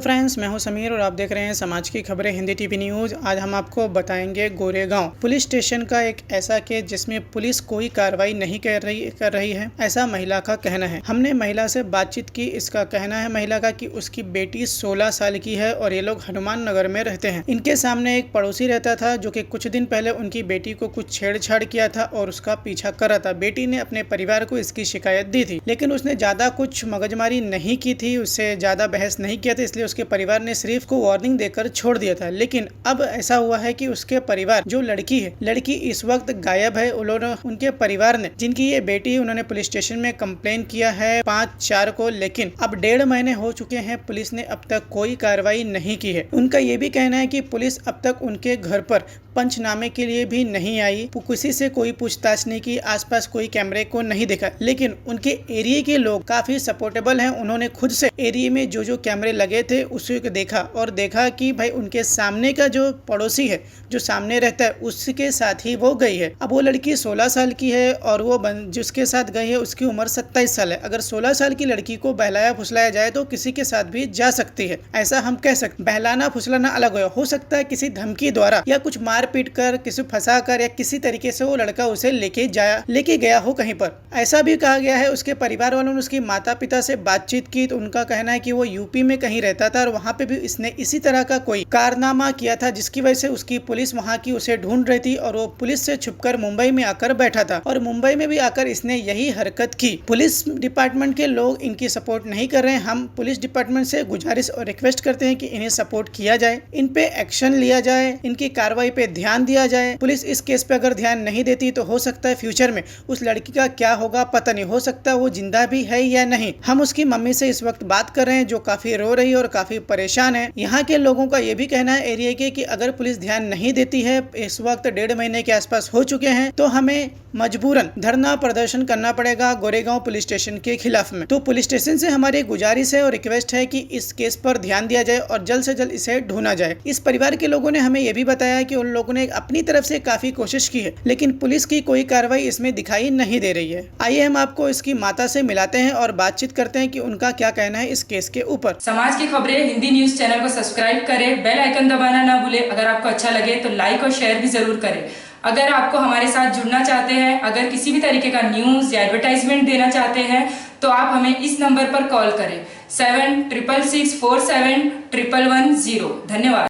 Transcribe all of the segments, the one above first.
Friends, मैं हूं समीर और आप देख रहे हैं समाज की खबरें हिंदी टीवी न्यूज़। आज हम आपको बताएंगे गोरेगांव पुलिस स्टेशन का एक ऐसा केस जिसमें पुलिस कोई कार्रवाई नहीं कर रही है, ऐसा महिला का कहना है। हमने महिला से बातचीत की। इसका कहना है महिला का कि उसकी बेटी 16 साल की है और ये लोग हनुमान नगर में रहते हैं। इनके सामने एक पड़ोसी रहता था जो कि कुछ दिन पहले उनकी बेटी को कुछ छेड़छाड़ किया था और उसका पीछा कर रहा था। बेटी ने अपने परिवार को इसकी शिकायत दी थी, लेकिन उसने ज्यादा कुछ मगजमारी नहीं की थी, उससे ज्यादा बहस नहीं किया था, इसलिए उसके परिवार ने सिर्फ को वार्निंग देकर छोड़ दिया था। लेकिन अब ऐसा हुआ है कि उसके परिवार जो लड़की इस वक्त गायब है। उनके परिवार ने, जिनकी ये बेटी, उन्होंने पुलिस स्टेशन में कंप्लेन किया है 5/4 को, लेकिन अब 1.5 महीने हो चुके हैं, पुलिस ने अब तक कोई कार्रवाई नहीं की है। उनका ये भी कहना है कि पुलिस अब तक उनके घर पर पंचनामे के लिए भी नहीं आई, किसी से कोई पूछताछ नहीं की, आसपास कोई कैमरे को नहीं देखा। लेकिन उनके एरिया के लोग काफी सपोर्टेबल हैं। उन्होंने खुद से एरिया में जो कैमरे लगे थे उसी को देखा और देखा कि भाई उनके सामने का जो पड़ोसी है, जो सामने रहता है, उसके साथ ही वो गई है। अब वो लड़की 16 साल की है और वो जिसके साथ गई है उसकी उम्र 27 साल है। अगर 16 साल की लड़की को बहलाया फुसलाया जाए तो किसी के साथ भी जा सकती है, ऐसा हम कह सकते। बहलाना फुसलाना अलग हो सकता है किसी धमकी द्वारा या कुछ मार पीट कर, किसी फंसा कर या किसी तरीके से वो लड़का उसे लेके गया हो कहीं पर। ऐसा भी कहा गया है। उसके परिवार वालों ने उसकी माता पिता से बातचीत की तो उनका कहना है कि वो यूपी में कहीं रहता था और वहाँ पे भी इसने इसी तरह का कोई कारनामा किया था जिसकी वजह से उसकी पुलिस वहाँ की उसे ढूंढ रही थी और वो पुलिस से छुपकर मुंबई में आकर बैठा था और मुंबई में भी आकर इसने यही हरकत की। पुलिस डिपार्टमेंट के लोग इनकी सपोर्ट नहीं कर रहे हैं। हम पुलिस डिपार्टमेंट से गुजारिश और रिक्वेस्ट करते हैं कि इन्हें सपोर्ट किया जाए, इन पे एक्शन लिया जाए, इनकी कार्रवाई पे ध्यान दिया जाए। पुलिस इस केस पे अगर ध्यान नहीं देती तो हो सकता है फ्यूचर में उस लड़की का क्या होगा पता नहीं, हो सकता है वो जिंदा भी है या नहीं। हम उसकी मम्मी से इस वक्त बात कर रहे हैं जो काफी रो रही है और काफी परेशान है। यहाँ के लोगों का ये भी कहना है एरिया के कि अगर पुलिस ध्यान नहीं देती है, इस वक्त 1.5 महीने के आसपास हो चुके हैं, तो हमें मजबूरन धरना प्रदर्शन करना पड़ेगा गोरेगांव पुलिस स्टेशन के खिलाफ में। तो पुलिस स्टेशन से हमारी गुजारिश है और रिक्वेस्ट है कि इस केस पर ध्यान दिया जाए और जल्द से जल्द इसे ढूंढा जाए। इस परिवार के लोगों ने हमें यह भी बताया कि उन लोगों ने अपनी तरफ से काफी कोशिश की है, लेकिन पुलिस की कोई कार्रवाई इसमें दिखाई नहीं दे रही है। आइए हम आपको इसकी माता से मिलाते हैं और बातचीत करते हैं कि उनका क्या कहना है इस केस के ऊपर। समाज की खबरें हिंदी न्यूज चैनल को सब्सक्राइब करें, बेल आइकन दबाना ना भूले। अगर आपको अच्छा लगे तो लाइक और शेयर भी जरूर करें। अगर आपको हमारे साथ जुड़ना चाहते हैं, अगर किसी भी तरीके का न्यूज या एडवर्टाइजमेंट देना चाहते हैं तो आप हमें इस नंबर पर कॉल करें 7666471110। धन्यवाद।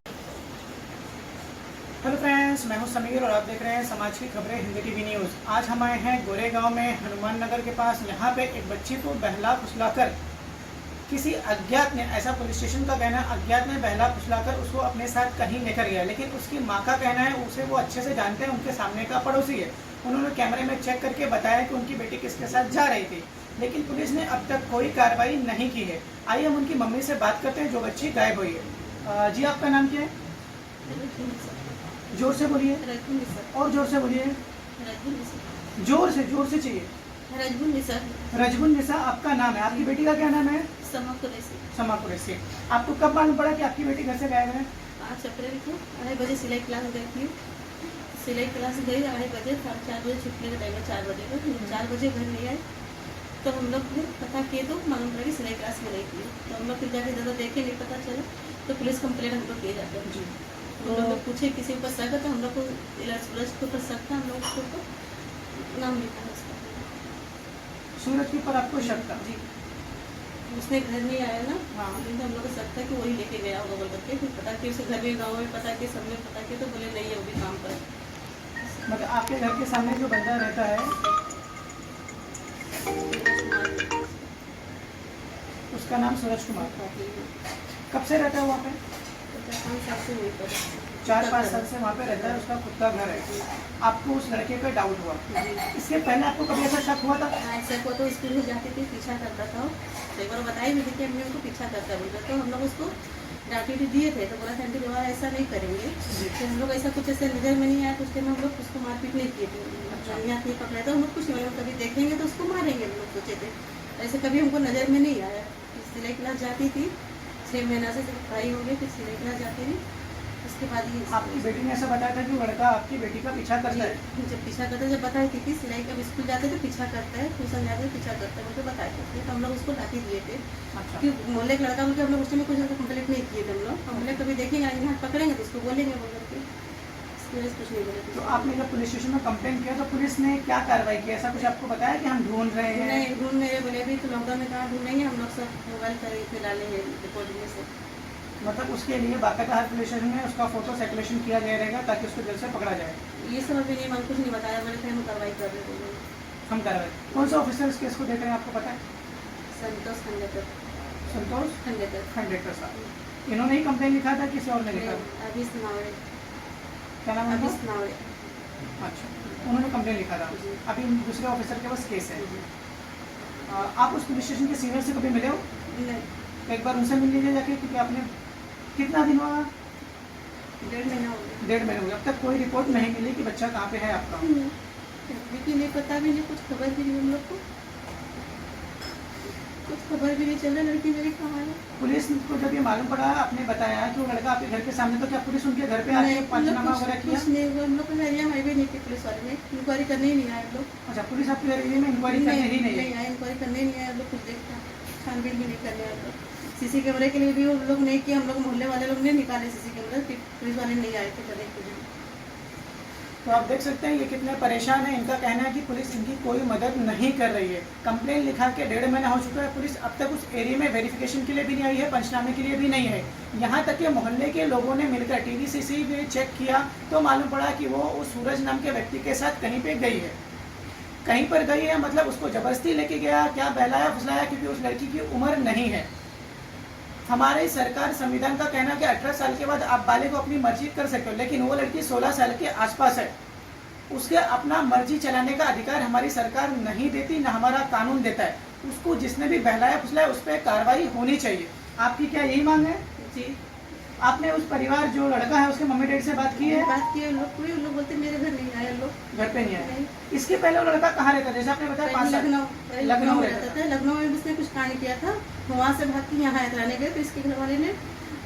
हेलो फ्रेंड्स, मैं हूं समीर और आप देख रहे हैं समाज की खबरें हिंदी टीवी न्यूज़। आज हम आए हैं गोरेगांव में हनुमान नगर के पास। यहाँ पे एक बच्ची को बहला फुसलाकर किसी अज्ञात ने, ऐसा पुलिस स्टेशन का कहना है, अज्ञात ने बहला फुसलाकर उसको अपने साथ कहीं लेकर गया। लेकिन उसकी माँ का कहना है उसे वो अच्छे से जानते हैं, उनके सामने का पड़ोसी है। उन्होंने कैमरे में चेक करके बताया कि उनकी बेटी किसके साथ जा रही थी, लेकिन पुलिस ने अब तक कोई कार्रवाई नहीं की है। आइए हम उनकी मम्मी से बात करते हैं जो बच्ची गायब हुई है। जी, आपका नाम क्या है? जोर से बोलिए और जोर से बोलिए। जोर से चाहिए। रजबुन निसा आपका नाम है। आपकी बेटी का क्या नाम है? समा कुरैशी। आपको कब मालूम पड़ा कि आपकी बेटी घर से गायब है? 5 अप्रैल को 2:30 बजे सिलाई क्लास गई थी। सिलाई क्लास गई 2:30 बजे, 4:30 बजे छुट्टी का टाइम है, 4 बजे का। 4 बजे घर नहीं आए तो हम लोग फिर पता किए तो मालूम पड़ा कि सिलाई क्लास में नहीं की। तो हम लोग फिर जाके ज़्यादा देखे, नहीं पता चला तो पुलिस कंप्लेंट हम लोग किए जाते हैं। जी, हम लोग पूछे किसी ऊपर शक है तो हम लोग को सूरज के ऊपर शक था, हम लोग उसके ऊपर नाम लिखा है उसका। सूरज के ऊपर आपको शक था? जी, उसने घर नहीं आया ना। हाँ, लेकिन हम लोग को शक था कि वही लेके गया होगा बोल करके। फिर पता कि उसे घर में, गाँव में पता कि सब में पता कि तो बोले नहीं है वो भी काम पर। मतलब आपके घर के सामने जो बंदा रहता है उसका नाम सूरज कुमार। कब से रहता है वहाँ पे? 4-5 साल से वहाँ पे रहता है। उसका खुद का घर है। आपको उस लड़के पे डाउट हुआ? इसके पहले आपको कभी ऐसा शक हुआ था? ऐसा को तो स्कूल में जाती थी, पीछा करता था। तो एक बार बताई भी थी कि हमने उनको पीछा करता बोलते, तो हम लोग उसको डांटी दिए थे। तो बोला था आंटी दोबारा ऐसा नहीं करेंगे। तो हम लोग ऐसा कुछ ऐसे नजर में नहीं आया तो उसके में हम लोग उसको मारपीट नहीं किए थे। यहाँ नहीं पकड़े तो हम लोग कुछ नहीं, कभी देखेंगे तो उसको मारेंगे हम लोग सोचे थे। ऐसे कभी हमको नज़र में नहीं आया। सिलाई क्लास जाती थी, 6 महीना से भाई हो गए, फिर सिलाई क्लास जाती थी। उसके के बाद ही आपकी बेटी ने ऐसा बताया था कि वो लड़का आपकी बेटी का पीछा करता है। जब पीछा करता है, जब बताई थी कि सिलाई का स्कूल जाते थे पीछा करता है, ट्यूशन जाते हैं पीछा करता है, मुझे बताए थे। तो हम लोग उसको लाठी दिए थे अच्छा। कि मोहल्ले का लड़का बोल के हम लोग उस समय कुछ कंप्लेंट नहीं किए थे। हम लोग कभी देखेंगे यहाँ पकड़ेंगे तो उसको बोलेंगे बोल करके, इसकी वजह से कुछ नहीं बोले। तो आपने जब पुलिस स्टेशन में कंप्लेंट किया तो पुलिस ने क्या कार्रवाई की? ऐसा कुछ आपको बताया कि हम ढूंढ रहे हैं? नहीं ढूंढ मेरे बोले अभी तो लॉकडाउन में कहाँ ढूंढेंगे, हम लोग सब मोबाइल पर ही डाले हैं रिकॉर्डिंग में से। मतलब उसके लिए बाकायदा हर पुलिस स्टेशन में उसका फोटो सर्कुलेशन किया गया रहेगा ताकि उसको जल्द से पकड़ा जाए। ये सब अभी नहीं, कुछ नहीं बताया, मैंने फिर हम कार्रवाई कर रहे बोले। हम कार्रवाई कौन सा ऑफिसर इस केस को देख रहे हैं आपको पता है? संतोष खंडेकर। संतोष खंडेकर खंडेकर साहब। इन्होंने ही कंप्लेन लिखा था किसी और ने लिखा? अभी सुनावड़े। क्या नाम है अभी उनका? सुनावड़े। अच्छा, उन्होंने कंप्लेन लिखा था। जी। अभी दूसरे ऑफिसर के पास केस है। आप उस पुलिस स्टेशन के सीनियर से कभी मिले हो? नहीं, एक बार उनसे मिल लीजिए जाके, क्योंकि आपने कितना दिन हुआ? 1.5 महीना हो गया। 1.5 महीने हो गया। अब तक कोई रिपोर्ट नहीं मिली कि बच्चा कहाँ पे है आपका? लेकिन नहीं पता भी नहीं, कुछ खबर भी नहीं हम लोग को, कुछ खबर भी नहीं चल रहा लड़की मेरी कहाँ है। पुलिस को जब ये मालूम पड़ा, आपने बताया कि वो लड़का आपके घर के सामने, तो क्या पुलिस उनके घर पे आके नहीं, पंचनामा वगैरह किया? कुछ नहीं हुआ। हम लोग को एरिया में भी नहीं की पुलिस वाले ने, इंक्वायरी करने ही नहीं आए हम लोग। अच्छा, पुलिस आपके एरिया में इंक्वायरी करने ही नहीं है? आए, इंक्वायरी करने ही नहीं आए हम लोग, कुछ देखा छानबीन भी नहीं करने आए लोग। सीसी कैमरे के लिए भी हम लोग नहीं किए, हम लोग मोहल्ले वाले लोग ने निकाले सीसी कैमरे, पुलिस वाले नहीं आए थे करने के लिए। तो आप देख सकते हैं ये कितने परेशान हैं। इनका कहना है कि पुलिस इनकी कोई मदद नहीं कर रही है। कंप्लेन लिखा के 1.5 महीना हो चुका है, पुलिस अब तक उस एरिया में वेरिफिकेशन के लिए भी नहीं आई है, पंचनामे के लिए भी नहीं है। यहाँ तक कि मोहल्ले के लोगों ने मिलकर TVCC में चेक किया तो मालूम पड़ा कि वो उस सूरज नाम के व्यक्ति के साथ कहीं पे गई है। कहीं पर गई है मतलब उसको जबरदस्ती लेके गया, क्या बहलाया फुसलाया, क्योंकि उस लड़की की उम्र नहीं है। हमारी सरकार संविधान का कहना कि 18 साल के बाद आप बालिग को अपनी मर्जी कर सकते हो, लेकिन वो लड़की 16 साल के आसपास है। उसके अपना मर्जी चलाने का अधिकार हमारी सरकार नहीं देती, ना हमारा कानून देता है। उसको जिसने भी बहलाया फुसलाया उस पर कार्रवाई होनी चाहिए। आपकी क्या यही मांग है? जी, आपने उस परिवार जो लड़का है उसके मम्मी डैडी से बात की है? बात की उन लोग बोलते मेरे घर नहीं आए लोग। घर पे नहीं आया? नहीं। इसके पहले वो लड़का कहाँ रहता था? जैसे आपने बताया 5 साल लखनऊ में रहता था। लखनऊ में उसने कुछ कांड किया था, वहाँ से भाग के यहाँ रहने गए, तो इसके घर वाले ने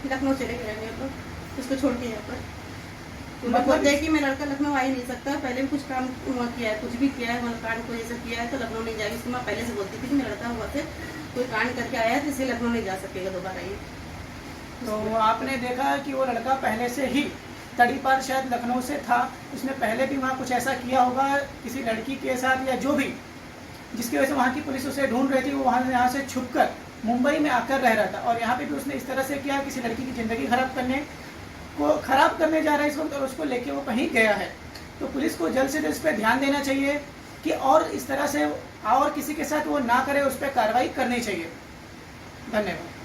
लखनऊ चले गए रहने पर, उसको छोड़ के यहाँ पर। तो मतलब बोलते हैं कि मैं लड़का लखनऊ आ ही नहीं सकता, पहले भी कुछ काम वहाँ किया है, कुछ भी किया है, मतलब कांड कोई ऐसा किया है तो लखनऊ नहीं जाएगी। उसकी माँ पहले से बोलती थी कि मेरा लड़का हुआ से कोई कांड करके आया है तो इसलिए लखनऊ नहीं जा सकेगा दोबारा ये। तो आपने देखा कि वो लड़का पहले से ही तड़ीपार शायद लखनऊ से था, उसने पहले भी वहाँ कुछ ऐसा किया होगा किसी लड़की के साथ या जो भी, जिसकी वजह से वहाँ की पुलिस उसे ढूंढ रही थी। वो वहाँ यहाँ से छुपकर मुंबई में आकर रह रहा था और यहाँ पे भी उसने इस तरह से किया, किसी लड़की की ज़िंदगी खराब करने जा रहा है इस वक्त और उसको लेके वो कहीं गया है। तो पुलिस को जल्द से जल्द इस पर ध्यान देना चाहिए कि और इस तरह से और किसी के साथ वो ना करे, उस पर कार्रवाई करनी चाहिए। धन्यवाद।